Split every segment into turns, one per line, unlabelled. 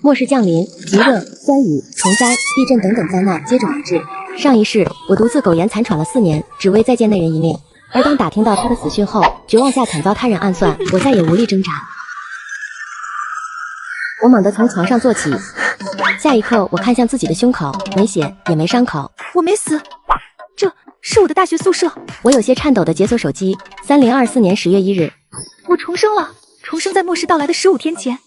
末世降临，极热、酸雨、虫灾、地震等等灾难接踵而至。上一世，我独自苟延残喘了4年，只为再见那人一面。而当打听到他的死讯后，绝望下惨遭他人暗算，我再也无力挣扎。我猛地从床上坐起，下一刻，我看向自己的胸口，没血，也没伤口。
我没死，这是我的大学宿舍。
我有些颤抖地解锁手机。3024年10月1日，
我重生了，重生在末世到来的15天前。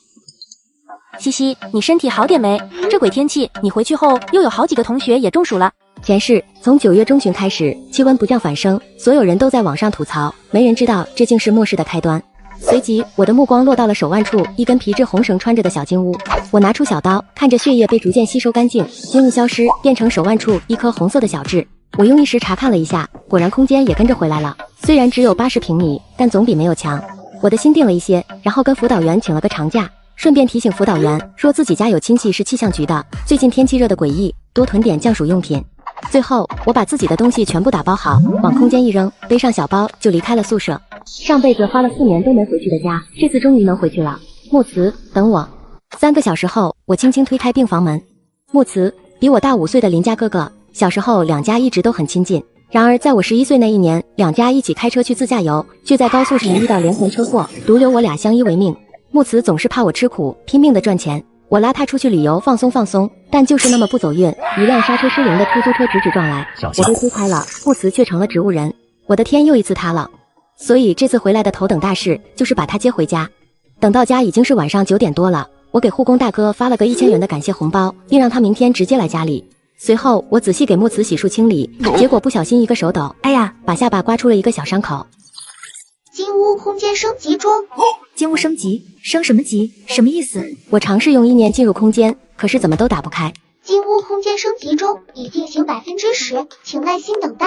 西西，你身体好点没？这鬼天气，你回去后又有好几个同学也中暑了。
前世从9月中旬开始，气温不降反升，所有人都在网上吐槽，没人知道这竟是末世的开端。随即，我的目光落到了手腕处一根皮质红绳穿着的小金乌。我拿出小刀，看着血液被逐渐吸收干净，金乌消失，变成手腕处一颗红色的小痣。我用意识查看了一下，果然空间也跟着回来了。虽然只有80平米，但总比没有强。我的心定了一些，然后跟辅导员请了个长假，顺便提醒辅导员说自己家有亲戚是气象局的，最近天气热的诡异，多囤点降暑用品。最后，我把自己的东西全部打包好，往空间一扔，背上小包就离开了宿舍。上辈子花了4年都没回去的家，这次终于能回去了。木慈，等我。3个小时后，我轻轻推开病房门。木慈，比我大5岁的邻家哥哥，小时候两家一直都很亲近。然而在我11岁那一年，两家一起开车去自驾游，却在高速时遇到连环车祸，独留我俩相依为命。木慈总是怕我吃苦，拼命的赚钱。我拉他出去旅游放松，但就是那么不走运，一辆刹车失灵的出租车直直撞来，我被推开了，木慈却成了植物人。我的天又一次塌了。所以这次回来的头等大事就是把他接回家。等到家已经是晚上9点多了，我给护工大哥发了个1000元的感谢红包，并让他明天直接来家里。随后我仔细给木慈洗漱清理，结果不小心一个手抖，哎呀，把下巴刮出了一个小伤口。
金屋空间升级中。
金屋升级？升什么级？什么意思？
我尝试用意念进入空间，可是怎么都打不开。
金屋空间升级中，已进行10%，请耐心等待。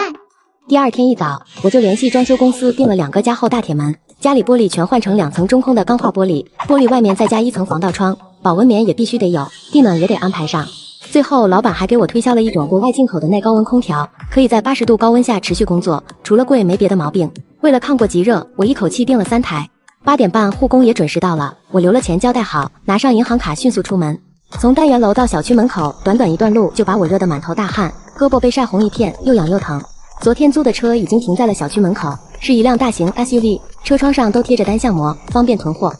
第二天一早，我就联系装修公司订了2个加厚大铁门，家里玻璃全换成2层中空的钢化玻璃，玻璃外面再加1层防盗窗，保温棉也必须得有，地暖也得安排上。最后老板还给我推销了一种国外进口的耐高温空调，可以在80度高温下持续工作，除了贵没别的毛病。为了抗过极热，我一口气订了3台。8点半护工也准时到了，我留了钱交代好，拿上银行卡迅速出门。从单元楼到小区门口，短短一段路就把我热得满头大汗，胳膊被晒红一片，又痒又疼。昨天租的车已经停在了小区门口，是一辆大型 SUV， 车窗上都贴着单向膜，方便囤货。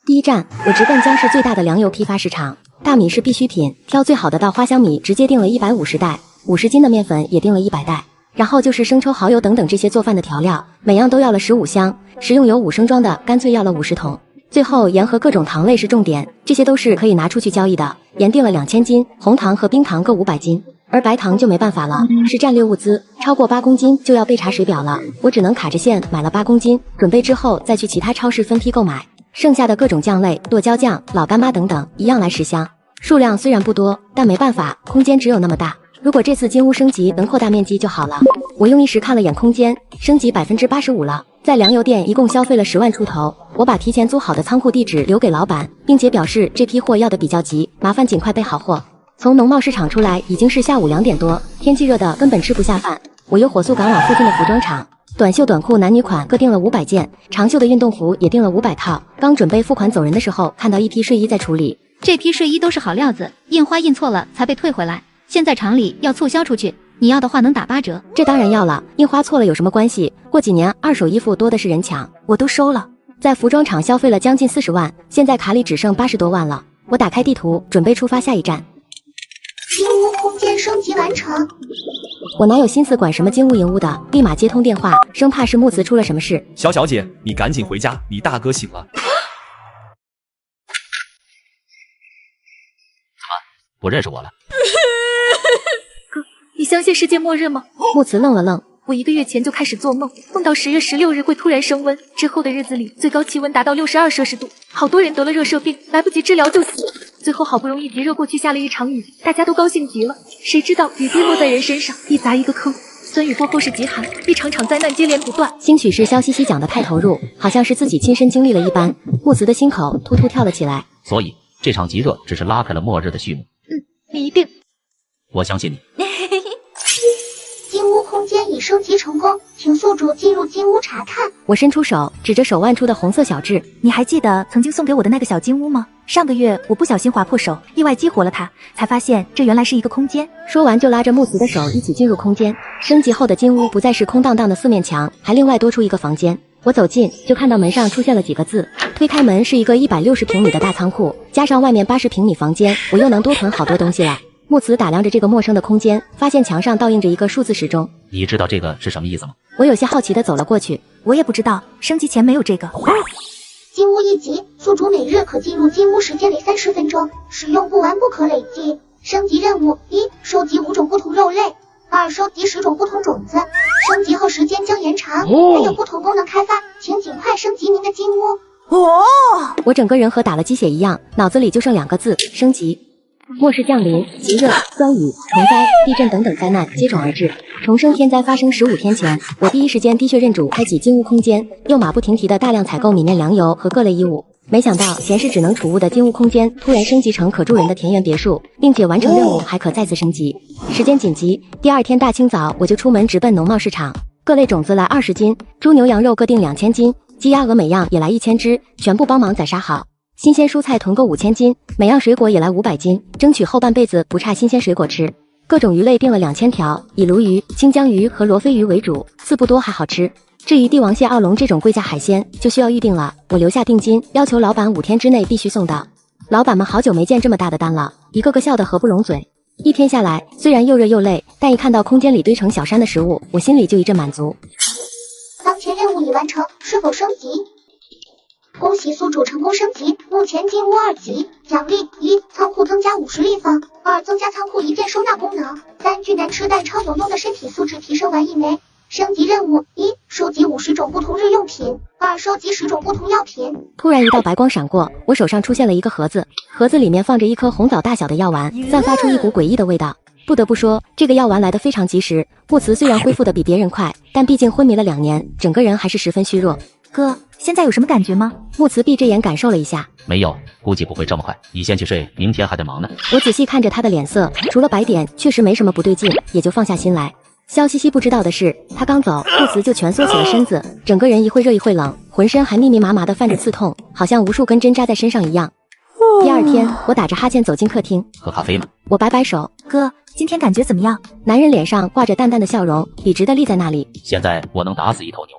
第一站，我直奔江市最大的粮油批发市场，大米是必需品，挑最好的稻花香米直接订了150袋，50斤的面粉也订了100袋。然后就是生抽、蚝油等等这些做饭的调料，每样都要了15箱，食用油5升装的干脆要了50桶。最后盐和各种糖类是重点，这些都是可以拿出去交易的。盐订了2000斤，红糖和冰糖各500斤，而白糖就没办法了，是战略物资，超过8公斤就要被查水表了。我只能卡着线买了8公斤，准备之后再去其他超市分批购买。剩下的各种酱类、剁椒酱、老干妈等等，一样来10箱。数量虽然不多，但没办法，空间只有那么大。如果这次金屋升级能扩大面积就好了。我用意识看了眼空间，升级85%了，在粮油店一共消费了10万出头。我把提前租好的仓库地址留给老板，并且表示这批货要的比较急，麻烦尽快备好货。从农贸市场出来已经是下午2点多，天气热的根本吃不下饭。我又火速赶往附近的服装厂，短袖短裤男女款各订了500件，长袖的运动服也订了500套。刚准备付款走人的时候，看到一批睡衣在处理。
这批睡衣都是好料子，印花印错了才被退回来，现在厂里要促销出去，你要的话能打8折。
这当然要了，印花错了有什么关系？过几年二手衣服多的是人抢，我都收了。在服装厂消费了将近40万，现在卡里只剩80多万了。我打开地图，准备出发下一站。
金屋空间升级完成。
我哪有心思管什么金屋银屋的，立马接通电话，生怕是木慈出了什么事。
小小姐，你赶紧回家，你大哥醒了。
不认识我了？
哥，你相信世界末日吗？
木慈愣了愣，
我1个月前就开始做梦，梦到10月16日会突然升温，之后的日子里最高气温达到62摄氏度，好多人得了热射病，来不及治疗就死。最后好不容易极热过去，下了一场雨，大家都高兴极了。谁知道雨滴落在人身上，一砸一个坑。酸雨过后是极寒，一场场灾难接连不断。
兴许是肖西西讲的太投入，好像是自己亲身经历了一般。木慈的心口突突跳了起来。
所以这场极热只是拉开了末日的序幕。
你一定。
我相信你。
金屋空间已升级成功，请宿主进入金屋查看。
我伸出手，指着手腕处的红色小痣。
你还记得曾经送给我的那个小金屋吗？上个月我不小心划破手，意外激活了它，才发现这原来是一个空间。
说完就拉着木慈的手一起进入空间。升级后的金屋不再是空荡荡的四面墙，还另外多出一个房间。我走近就看到门上出现了几个字，推开门是一个160平米的大仓库，加上外面80平米房间，我又能多囤好多东西了。木慈打量着这个陌生的空间，发现墙上倒映着一个数字时钟。
你知道这个是什么意思吗？
我有些好奇地走了过去。
我也不知道，升级前没有这个。
金屋1级，宿主每日可进入金屋时间为30分钟，使用不完不可累计。升级任务：1. 收集5种不同肉类；2. 收集10种不同种子。升级后时间将延长，还有不同功能开发，请尽快升级您的金屋。
我整个人和打了鸡血一样，脑子里就剩2个字：升级。末世降临，极热、酸雨、虫灾、地震等等灾难接踵而至。重生天灾发生15天前，我第一时间滴血认主，开启金屋空间，又马不停蹄的大量采购米面粮油和各类衣物。没想到闲时只能储物的金屋空间突然升级成可住人的田园别墅，并且完成任务还可再次升级。时间紧急，第2天大清早我就出门直奔农贸市场，各类种子来20斤，猪牛羊肉各定2000斤，鸡鸭鹅每样也来1000只，全部帮忙宰杀好。新鲜蔬菜囤购5000斤，每样水果也来500斤，争取后半辈子不差新鲜水果吃。各种鱼类订了2000条，以鲈鱼、清江鱼和罗非鱼为主，刺不多还好吃。至于帝王蟹、澳龙这种贵价海鲜，就需要预定了。我留下定金，要求老板5天之内必须送到。老板们好久没见这么大的单了，一个个笑得合不拢嘴。一天下来，虽然又热又累，但一看到空间里堆成小山的食物，我心里就一阵满足。
当前任务已完成，是否升级？恭喜宿主成功升级，目前金屋2级。奖励：1. 仓库增加50立方；2. 增加仓库一键收纳功能；3. 巨难吃但超有用的身体素质提升丸1枚。升级任务：1. 收集50种不同日用品；2. 收集10种不同药品。
突然一道白光闪过，我手上出现了一个盒子，盒子里面放着一颗红枣大小的药丸，散发出一股诡异的味道。不得不说，这个药丸来得非常及时。木慈虽然恢复得比别人快，但毕竟昏迷了2年，整个人还是十分虚弱。
哥，现在有什么感觉吗？
木慈闭着眼感受了一下，
没有，估计不会这么快。你先去睡，明天还得忙呢。
我仔细看着他的脸色，除了白点，确实没什么不对劲，也就放下心来。萧西西不知道的是，他刚走，木慈就蜷缩起了身子，整个人一会热一会冷，浑身还密密麻麻的泛着刺痛，好像无数根针扎在身上一样。第2天，我打着哈欠走进客厅，
喝咖啡吗？
我摆摆手，
哥，今天感觉怎么样？
男人脸上挂着淡淡的笑容，笔直的立在那里。
现在我能打死一头牛。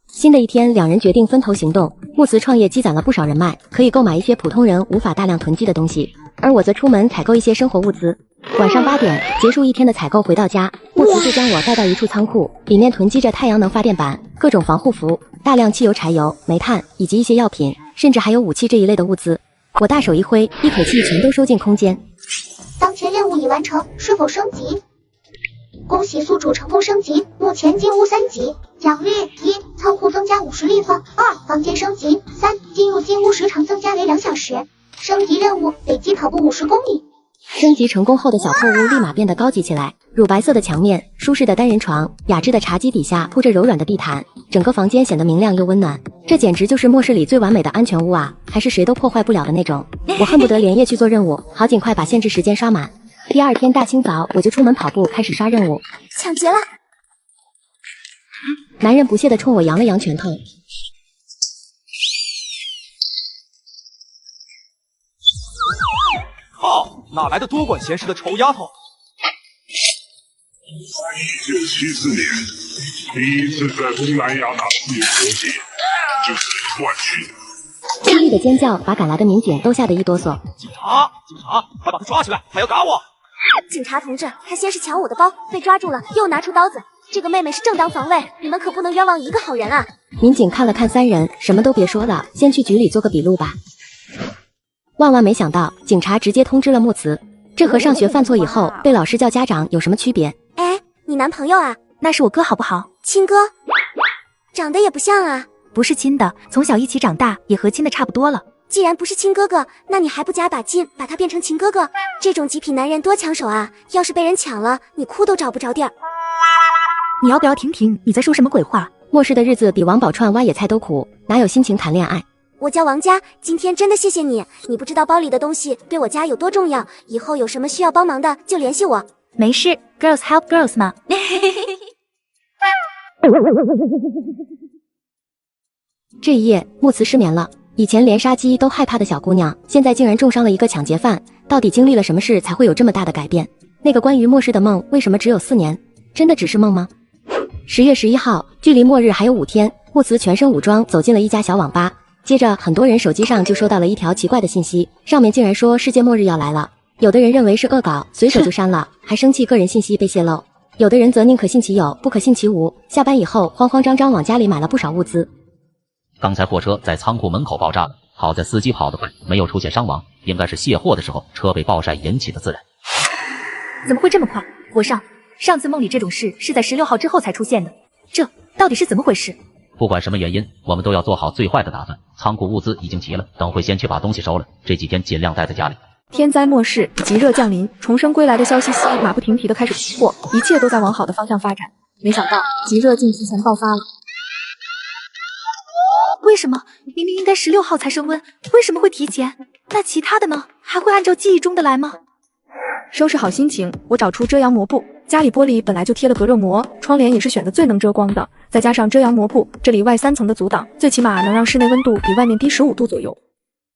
新的一天，两人决定分头行动。木慈创业积攒了不少人脉，可以购买一些普通人无法大量囤积的东西，而我则出门采购一些生活物资。晚上8点结束一天的采购，回到家，木慈就将我带到一处仓库，里面囤积着太阳能发电板、各种防护服、大量汽油、柴油、煤炭以及一些药品，甚至还有武器这一类的物资。我大手一挥，一口气全都收进空间。
当前任务已完成，是否升级？恭喜宿主成功升级，目前金屋3级。奖励：1. 仓库增加50立方；2. 房间升级；3. 进入金屋时长增加为2小时。升级任务：累计跑步50公里。
升级成功后的小破屋立马变得高级起来，乳白色的墙面，舒适的单人床，雅致的茶几底下铺着柔软的地毯，整个房间显得明亮又温暖。这简直就是末世里最完美的安全屋啊，还是谁都破坏不了的那种。我恨不得连夜去做任务，好尽快把限制时间刷满。第2天大清早，我就出门跑步，开始刷任务。
抢劫了！
男人不屑地冲我扬了扬拳头。
靠，哪来的多管闲事的丑丫头
？1974年，第一次在东南亚打自由游戏，这是乱去的。
凄厉的尖叫把赶来的民警都吓得一哆嗦。
警察，快把他抓起来，他要打我！
警察同志，他先是抢我的包，被抓住了，又拿出刀子。这个妹妹是正当防卫，你们可不能冤枉一个好人啊！
民警看了看3人，什么都别说了，先去局里做个笔录吧。万万没想到，警察直接通知了木慈。这和上学犯错以后被老师叫家长有什么区别？
哎，你男朋友啊？
那是我哥好不好？
亲哥？长得也不像啊。
不是亲的，从小一起长大，也和亲的差不多了。
既然不是亲哥哥，那你还不加把劲，把他变成亲哥哥？这种极品男人多抢手啊！要是被人抢了，你哭都找不着地儿。
你要不要停停？你在说什么鬼话？
末世的日子比王宝钏挖野菜都苦，哪有心情谈恋爱？
我叫王佳，今天真的谢谢你。你不知道包里的东西对我家有多重要，以后有什么需要帮忙的就联系我。
没事 ，Girls help girls 嘛。
这一夜，木慈失眠了。以前连杀鸡都害怕的小姑娘，现在竟然重伤了一个抢劫犯，到底经历了什么事才会有这么大的改变？那个关于末世的梦，为什么只有4年？真的只是梦吗？10月11号，距离末日还有5天，木慈全身武装走进了一家小网吧。接着，很多人手机上就收到了一条奇怪的信息，上面竟然说世界末日要来了。有的人认为是恶搞，随手就删了，还生气个人信息被泄露；有的人则宁可信其有，不可信其无。下班以后，慌慌张张往家里买了不少物资。
刚才货车在仓库门口爆炸了，好在司机跑得快，没有出现伤亡，应该是卸货的时候车被暴晒引起的自燃。
怎么会这么快？国上，上次梦里这种事是在16号之后才出现的，这到底是怎么回事？
不管什么原因，我们都要做好最坏的打算。仓库物资已经齐了，等会先去把东西收了，这几天尽量待在家里。
天灾末世，极热降临，重生归来的萧西西马不停蹄地开始突破，一切都在往好的方向发展。没想到极热竟提前爆发了。
为什么明明应该16号才升温，为什么会提前？那其他的呢？还会按照记忆中的来吗？
收拾好心情，我找出遮阳膜布。家里玻璃本来就贴了隔热膜，窗帘也是选的最能遮光的，再加上遮阳膜布，这里外3层的阻挡，最起码能让室内温度比外面低15度左右。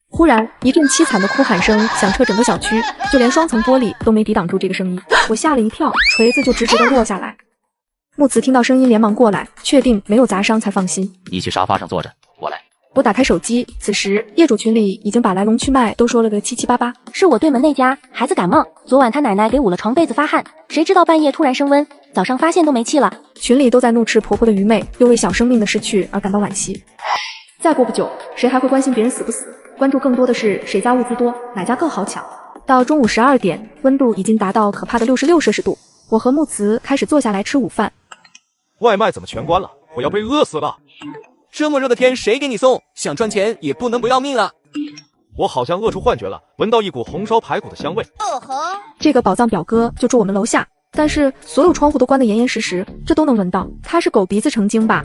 忽然，一阵凄惨的哭喊声响彻整个小区，就连双层玻璃都没抵挡住这个声音。我吓了一跳，锤子就直直地落下来。木慈听到声音连忙过来，确定没有砸伤才放心。
你去沙发上坐着，我来。
我打开手机，此时业主群里已经把来龙去脉都说了个七七八八。
是我对门那家孩子感冒，昨晚他奶奶给捂了床被子发汗，谁知道半夜突然升温，早上发现都没气了。
群里都在怒斥婆婆的愚昧，又为小生命的逝去而感到惋惜。再过不久，谁还会关心别人死不死？关注更多的是谁家物资多，哪家更好抢。到中午12点，温度已经达到可怕的66摄氏度。我和木慈开始坐下来吃午饭。
外卖怎么全关了？我要被饿死了！
这么热的天，谁给你送？想赚钱也不能不要命啊！
我好像饿出幻觉了，闻到一股红烧排骨的香味。
这个宝藏表哥就住我们楼下，但是所有窗户都关得严严实实，这都能闻到。他是狗鼻子成精吧？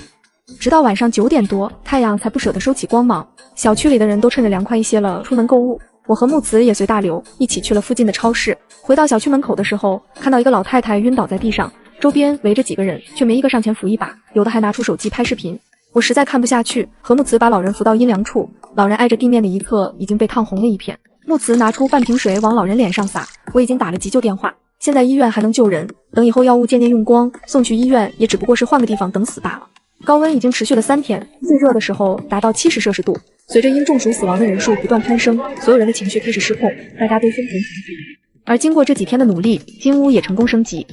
直到晚上9点多，太阳才不舍得收起光芒。小区里的人都趁着凉快一些了出门购物，我和木慈也随大流一起去了附近的超市。回到小区门口的时候，看到一个老太太晕倒在地上，周边围着几个人，却没一个上前扶一把，有的还拿出手机拍视频。我实在看不下去，和木慈把老人扶到阴凉处。老人挨着地面的一侧已经被烫红了一片。木慈拿出半瓶水往老人脸上洒。我已经打了急救电话，现在医院还能救人，等以后药物渐渐用光，送去医院也只不过是换个地方等死罢了。高温已经持续了3天，最热的时候达到70摄氏度。随着因中暑死亡的人数不断攀升，所有人的情绪开始失控，大家都疯狂防御。而经过这几天的努力，金屋也成功升级。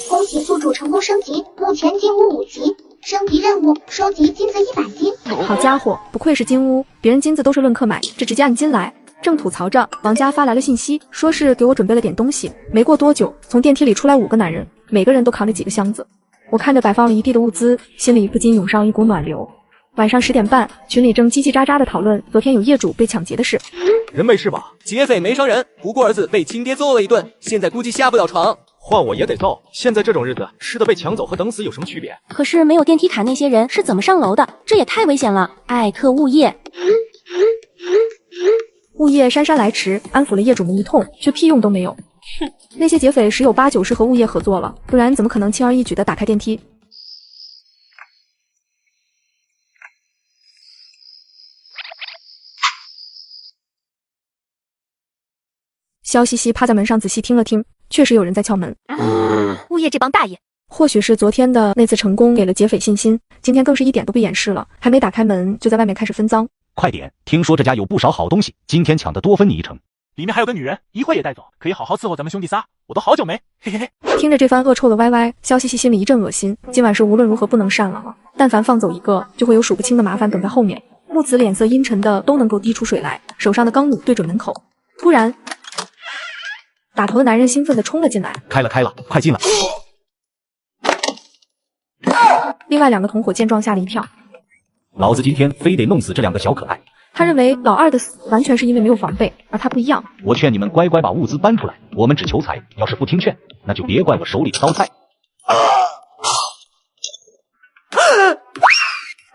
恭喜宿主成功升级，目前金屋5级。升级任务：收集金子100斤。
好家伙，不愧是金屋，别人金子都是论克买，这直接按斤来。正吐槽着，王家发来了信息，说是给我准备了点东西。没过多久，从电梯里出来5个男人，每个人都扛着几个箱子。我看着摆放了一地的物资，心里不禁涌上一股暖流。晚上10点半，群里正叽叽喳喳的讨论昨天有业主被抢劫的事。
人没事吧？
劫匪没伤人，不过儿子被亲爹揍了一顿，现在估计下不了床。
换我也得揍！现在这种日子，吃的被抢走和等死有什么区别？
可是没有电梯卡，那些人是怎么上楼的？这也太危险了！艾特物业。
物业姗姗来迟，安抚了业主们一通，却屁用都没有。哼，那些劫匪10有8九是和物业合作了，不然怎么可能轻而易举地打开电梯？萧西西趴在门上仔细听了听，确实有人在敲门。
物业这帮大爷，
或许是昨天的那次成功给了劫匪信心，今天更是一点都不掩饰了，还没打开门就在外面开始分赃。
快点，听说这家有不少好东西，今天抢的多分你1成。
里面还有个女人，一会也带走，可以好好伺候咱们兄弟仨。我都好久没，嘿嘿嘿。
听着这番恶臭的歪歪，萧西西心里一阵恶心。今晚是无论如何不能善了，但凡放走一个，就会有数不清的麻烦等在后面。木子脸色阴沉的都能够滴出水来，手上的钢弩对准门口。突然，打头的男人兴奋地冲了进来，
开了，快进来！
另外2个同伙见状吓了一跳，
老子今天非得弄死这2个小可爱。
他认为老二的死完全是因为没有防备，而他不一样。
我劝你们乖乖把物资搬出来，我们只求财，要是不听劝，那就别怪我手里的刀菜。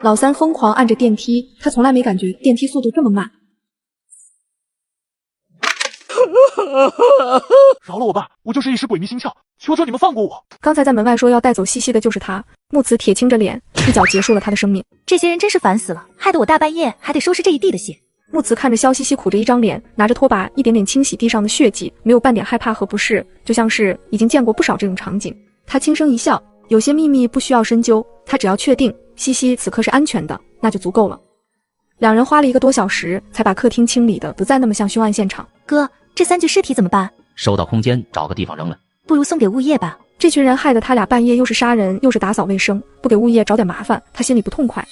老三疯狂按着电梯，他从来没感觉电梯速度这么慢。
饶了我吧，我就是一时鬼迷心窍，求求你们放过我。
刚才在门外说要带走西西的就是他，木慈铁青着脸，一脚结束了他的生命。
这些人真是烦死了，害得我大半夜还得收拾这一地的血。
木慈看着萧西西苦着一张脸，拿着拖把一点点清洗地上的血迹，没有半点害怕和不适，就像是已经见过不少这种场景。他轻声一笑，有些秘密不需要深究，他只要确定西西此刻是安全的，那就足够了。两人花了1个多小时，才把客厅清理的不再那么像凶案现场。
哥，这3具尸体怎么办？
收到空间，找个地方扔了。
不如送给物业吧。
这群人害得他俩半夜又是杀人又是打扫卫生，不给物业找点麻烦，他心里不痛快。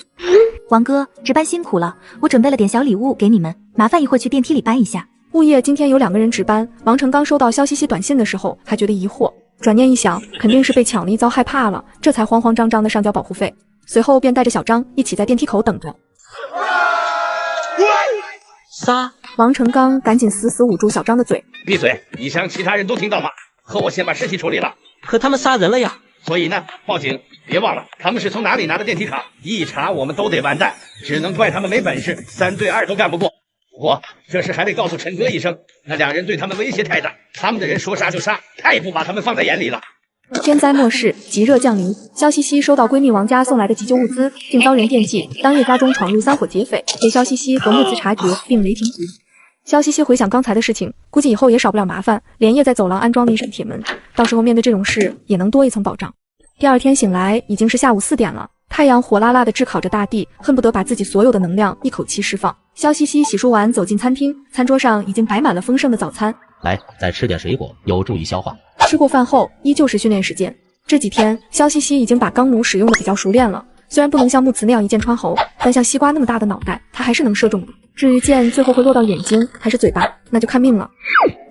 王哥，值班辛苦了，我准备了点小礼物给你们，麻烦一会儿去电梯里搬一下。
物业今天有2个人值班，王成刚收到萧西西短信的时候还觉得疑惑，转念一想，肯定是被抢了一遭害怕了，这才慌慌张张的上交保护费，随后便带着小张一起在电梯口等着。
杀！
王成刚赶紧死死捂住小张的嘴。
闭嘴！你想其他人都听到吗？和我先把尸体处理了。
可他们杀人了呀！
所以呢，报警！别忘了他们是从哪里拿的电梯卡，一查我们都得完蛋，只能怪他们没本事，3对2都干不过。不过这事还得告诉陈哥一声，那2人对他们威胁太大，他们的人说杀就杀，太不把他们放在眼里了。
天灾末世，极热降临，萧西西收到闺蜜王家送来的急救物资，竟遭人惦记，当夜家中闯入3伙劫匪，被萧西西和木慈察觉并雷霆捕捉。萧西西回想刚才的事情，估计以后也少不了麻烦，连夜在走廊安装了一扇铁门，到时候面对这种事也能多一层保障。第2天醒来已经是下午4点了，太阳火辣辣的炙烤着大地，恨不得把自己所有的能量一口气释放。萧西西洗漱完走进餐厅，餐桌上已经摆满了丰盛的早餐。
来，再吃点水果，有助于消化。
吃过饭后依旧是训练时间，这几天萧西西已经把钢弩使用的比较熟练了，虽然不能像木慈那样一箭穿喉，但像西瓜那么大的脑袋他还是能射中的。至于箭最后会落到眼睛还是嘴巴，那就看命了。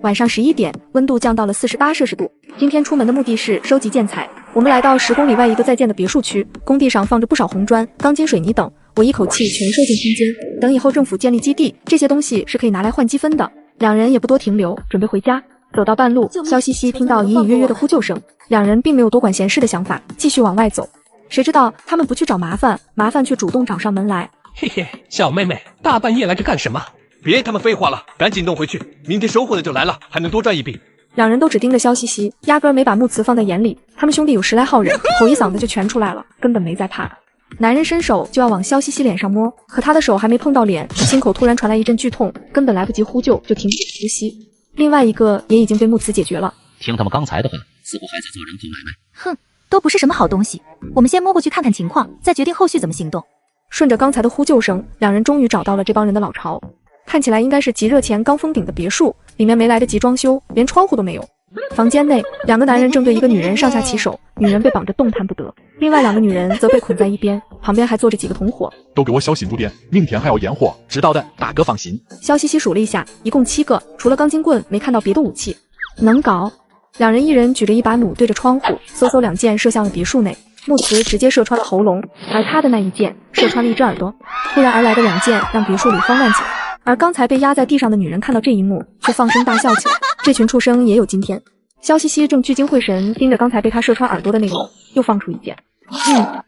晚上11点，温度降到了48摄氏度。今天出门的目的是收集建材，我们来到10公里外一个在建的别墅区，工地上放着不少红砖、钢筋、水泥等，我一口气全收进空间，等以后政府建立基地，这些东西是可以拿来换积分的。两人也不多停留，准备回家。走到半路，萧西西听到隐隐约约的呼救声，两人并没有多管闲事的想法，继续往外走。谁知道他们不去找麻烦，麻烦却主动找上门来。
嘿嘿，小妹妹，大半夜来这干什么？
别他妈废话了，赶紧弄回去，明天收获的就来了，还能多赚一笔。
两人都只盯着萧西西，压根没把木慈放在眼里。他们兄弟有10来号人，吼一嗓子就全出来了，根本没在怕的。男人伸手就要往萧西西脸上摸，可他的手还没碰到脸，心口突然传来一阵剧痛，根本来不及呼救就停止呼吸。另外一个也已经被木慈解决了。
听他们刚才的话，似乎还在做人口买卖。
哼，都不是什么好东西。我们先摸过去看看情况，再决定后续怎么行动。
顺着刚才的呼救声，两人终于找到了这帮人的老巢，看起来应该是极热前刚封顶的别墅，里面没来得及装修，连窗户都没有。房间内，2个男人正对一个女人上下其手，女人被绑着动弹不得，另外2个女人则被捆在一边，旁边还坐着几个同伙。
都给我小心住点，明天还要验货。知道的，大哥放心。
萧西西数了一下，一共7个，除了钢筋棍，没看到别的武器。能搞。两人一人举着一把弩对着窗户，嗖嗖2箭射向了别墅内。木慈直接射穿了喉咙，而他的那一箭射穿了一只耳朵。突然而来的2箭让别墅里慌乱起来，而刚才被压在地上的女人看到这一幕，却放声大笑起来。这群畜生也有今天。萧西西正聚精会神盯着刚才被他射穿耳朵的那个，又放出一箭，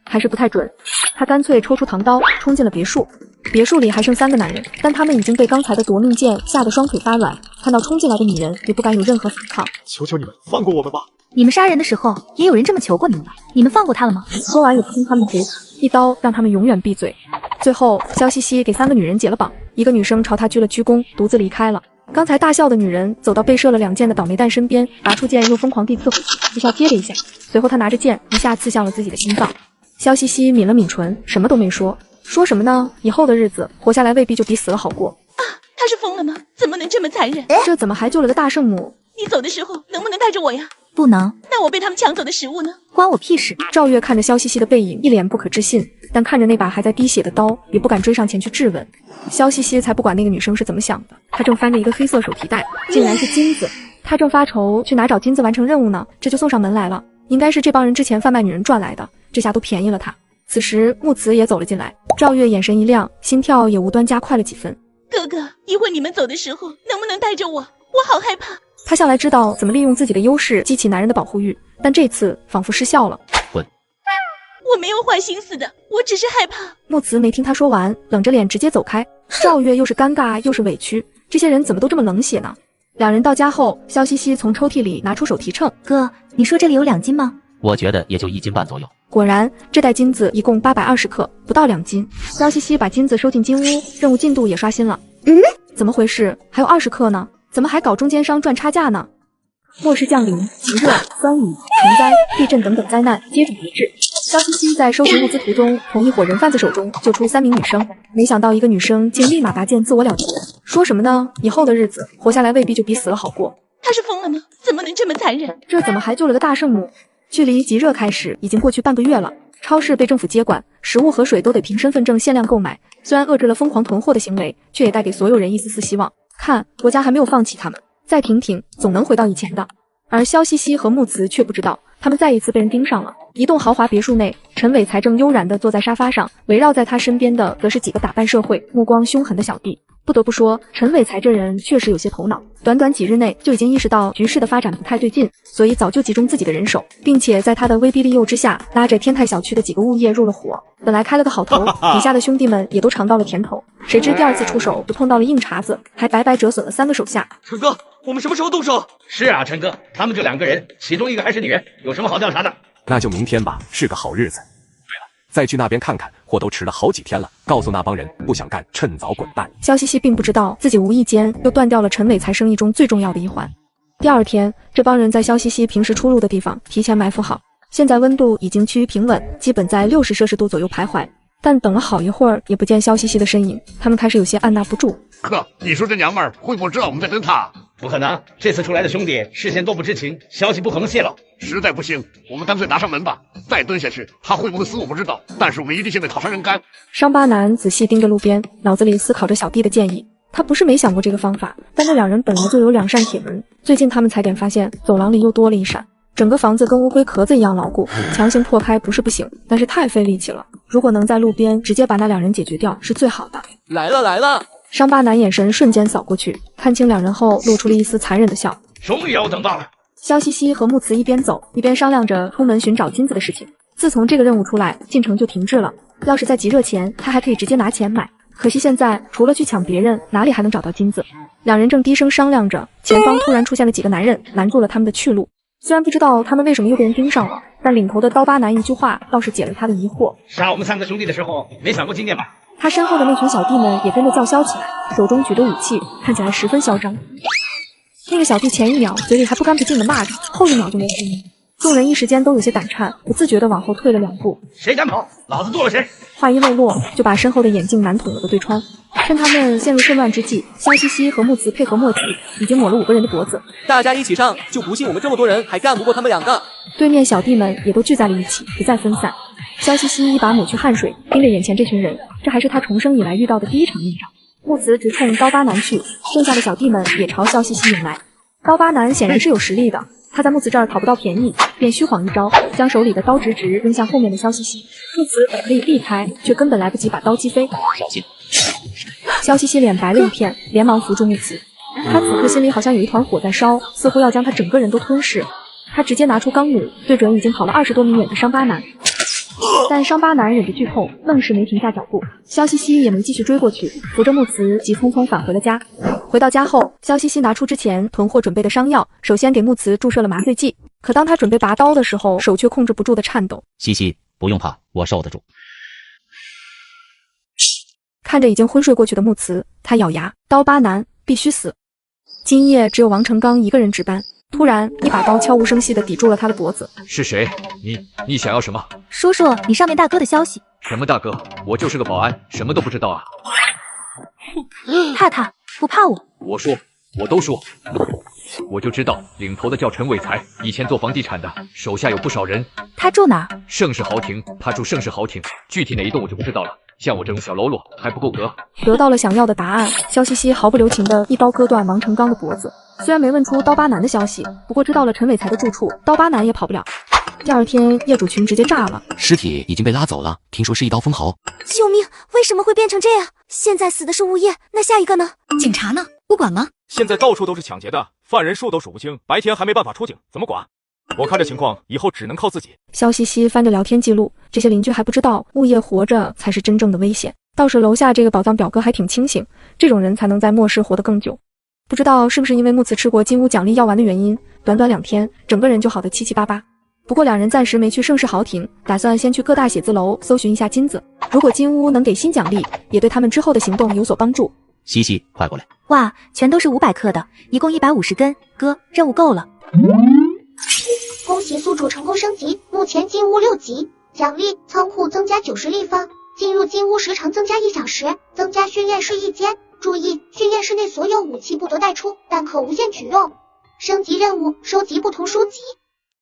还是不太准。他干脆抽出唐刀，冲进了别墅。别墅里还剩3个男人，但他们已经被刚才的夺命箭吓得双腿发软，看到冲进来的女人也不敢有任何反抗。
求求你们放过我们吧！
你们杀人的时候也有人这么求过你们吧？你们放过他了吗？
说完也不听他们回，一刀让他们永远闭嘴。最后萧西西给3个女人解了绑，一个女生朝他鞠了鞠躬，独自离开了。刚才大笑的女人走到被射了2箭的倒霉蛋身边，拔出箭又疯狂地刺回去，似笑接了一下，随后他拿着箭一下刺向了自己的心脏。萧西西抿了抿唇，什么都没说。说什么呢？以后的日子活下来未必就比死了好过
啊！他是疯了吗？怎么能这么残忍？
这怎么还救了个大圣母？
你走的时候能不能带着我呀？
不能。
那我被他们抢走的食物呢？
关我屁事！
赵月看着萧西西的背影，一脸不可置信，但看着那把还在滴血的刀，也不敢追上前去质问。萧西西才不管那个女生是怎么想的，她正翻着一个黑色手提袋，竟然是金子。她正发愁去哪找金子完成任务呢，这就送上门来了。应该是这帮人之前贩卖女人赚来的，这下都便宜了她。此时木慈也走了进来，赵月眼神一亮，心跳也无端加快了几分。
哥哥，一会你们走的时候能不能带着我？我好害怕。
他向来知道怎么利用自己的优势激起男人的保护欲，但这次仿佛失效了。
混！
我没有坏心思的，我只是害怕。
木慈没听他说完，冷着脸直接走开。赵月又是尴尬又是委屈，这些人怎么都这么冷血呢？两人到家后，萧西西从抽屉里拿出手提秤。
哥，你说这里有2斤吗？
我觉得也就1斤半左右。
果然，这袋金子一共820克，不到2斤。肖西西把金子收进金屋，任务进度也刷新了。怎么回事？还有20克呢？怎么还搞中间商赚差价呢？末世降临，极热、酸雨、虫灾、地震等等灾难接踵而至。肖西西在收拾物资途中，从一伙人贩子手中救出3名女生，没想到一个女生竟立马拔剑自我了结。说什么呢？以后的日子活下来未必就比死了好过。
他是疯了吗？怎么能这么残忍？
这怎么还救了个大圣母？距离极热开始已经过去半个月了，超市被政府接管，食物和水都得凭身份证限量购买。虽然遏制了疯狂囤货的行为，却也带给所有人一丝丝希望。看，国家还没有放弃他们，再挺挺，总能回到以前的。而肖西西和木慈却不知道，他们再一次被人盯上了。一栋豪华别墅内，陈伟才正悠然地坐在沙发上，围绕在他身边的则是几个打扮社会、目光凶狠的小弟。不得不说，陈伟才这人确实有些头脑，短短几日内就已经意识到局势的发展不太对劲，所以早就集中自己的人手，并且在他的威逼利诱之下，拉着天泰小区的几个物业入了伙。本来开了个好头，底下的兄弟们也都尝到了甜头，谁知第二次出手就碰到了硬茬子，还白白折损了3个手下。
陈哥，我们什么时候动手？
是啊，陈哥，他们就2个人，其中一个还是你，有什么好调查的？
那就明天吧，是个好日子。再去那边看看，货都迟了好几天了。告诉那帮人，不想干，趁早滚蛋。
肖西西并不知道自己无意间又断掉了陈伟才生意中最重要的一环。第二天，这帮人在肖西西平时出入的地方提前埋伏好，现在温度已经趋于平稳，基本在60摄氏度左右徘徊。但等了好一会儿，也不见肖西西的身影，他们开始有些按捺不住。
哥，你说这娘们儿会不会知道我们在等她？
不可能，这次出来的兄弟事先都不知情，消息不可能泄露。
实在不行，我们干脆拿上门吧。再蹲下去，他会不会死我不知道，但是我们一定现在讨上人干。
伤疤男仔细盯着路边，脑子里思考着小弟的建议。他不是没想过这个方法，但那2人本来就有2扇铁门，最近他们踩点发现走廊里又多了1扇。整个房子跟乌龟壳子一样牢固，强行破开不是不行，但是太费力气了。如果能在路边直接把那2人解决掉，是最好的。
来了来了！
伤疤男眼神瞬间扫过去，看清2人后，露出了一丝残忍的笑。
终于要等到了。
肖西西和木慈一边走一边商量着出门寻找金子的事情。自从这个任务出来，进程就停滞了。要是在极热前，他还可以直接拿钱买。可惜现在除了去抢别人，哪里还能找到金子？2人正低声商量着，前方突然出现了几个男人，拦住了他们的去路。虽然不知道他们为什么又被人盯上了，但领头的刀疤男一句话倒是解了他的疑惑。
杀我们3个兄弟的时候，没想过今天吧？
他身后的那群小弟们也跟着叫嚣起来，手中举着武器，看起来十分嚣张。那个小弟前1秒嘴里还不干不净的骂着，后1秒就没声音。众人一时间都有些胆颤，不自觉地往后退了2步。
谁敢跑，老子剁了谁！
话音未落，就把身后的眼镜男捅了个对穿。趁他们陷入混乱之际，肖西西和木慈配合默契，已经抹了5个人的脖子。
大家一起上，就不信我们这么多人还干不过他们2个。
对面小弟们也都聚在了一起，不再分散。肖西西一把抹去汗水，盯着眼前这群人，这还是他重生以来遇到的第1场硬仗。木慈直冲刀疤男去，剩下的小弟们也朝肖西西迎来。刀疤男显然是有实力的，他在木慈这儿讨不到便宜，便虚晃一招，将手里的刀直直扔向后面的肖西西。木慈本可以避开，却根本来不及把刀击飞。
小心！
肖西西脸白了一片，连忙扶住木慈。他此刻心里好像有一团火在烧，似乎要将他整个人都吞噬。他直接拿出钢弩，对准已经跑了20多米远的伤疤男。但伤疤男忍着剧痛，愣是没停下脚步。肖西西也没继续追过去，扶着木慈急匆匆返回了家。回到家后，肖西西拿出之前囤货准备的伤药，首先给木慈注射了麻醉剂。可当他准备拔刀的时候，手却控制不住的颤抖。
西西，不用怕，我受得住。
看着已经昏睡过去的木慈，他咬牙，刀疤男必须死。今夜只有王成刚一个人值班。突然，一把刀悄无声息地抵住了他的脖子。
是谁？你想要什么？
说说你上面大哥的消息。
什么大哥？我就是个保安，什么都不知道啊。
怕他，不怕我？
我都说。我就知道领头的叫陈伟才，以前做房地产的，手下有不少人。
他住哪儿？
盛世豪庭，他住盛世豪庭，具体哪一栋我就不知道了。像我这种小喽啰还不够格。
得到了想要的答案，肖西西毫不留情地一刀割断王成刚的脖子。虽然没问出刀疤男的消息，不过知道了陈伟才的住处，刀疤男也跑不了。第二天，业主群直接炸了，
尸体已经被拉走了，听说是一刀封喉。
救命！为什么会变成这样？现在死的是物业，那下一个呢？
警察呢？不管吗？
现在到处都是抢劫的，犯人数都数不清，白天还没办法出警，怎么管？我看这情况，以后只能靠自己。
肖西西翻着聊天记录，这些邻居还不知道，物业活着才是真正的危险。倒是楼下这个宝藏表哥还挺清醒，这种人才能在末世活得更久。不知道是不是因为木慈吃过金屋奖励药丸的原因，短短2天，整个人就好得七七八八。不过两人暂时没去盛世豪庭，打算先去各大写字楼搜寻一下金子。如果金屋能给新奖励，也对他们之后的行动有所帮助。
西西，快过来！
哇，全都是500克的，一共150根。哥，任务够了。
恭喜宿主成功升级，目前金屋6级，奖励仓库增加90立方，进入金屋时长增加1小时，增加训练室1间。注意，训练室内所有武器不得带出，但可无限取用。升级任务：收集不同书籍。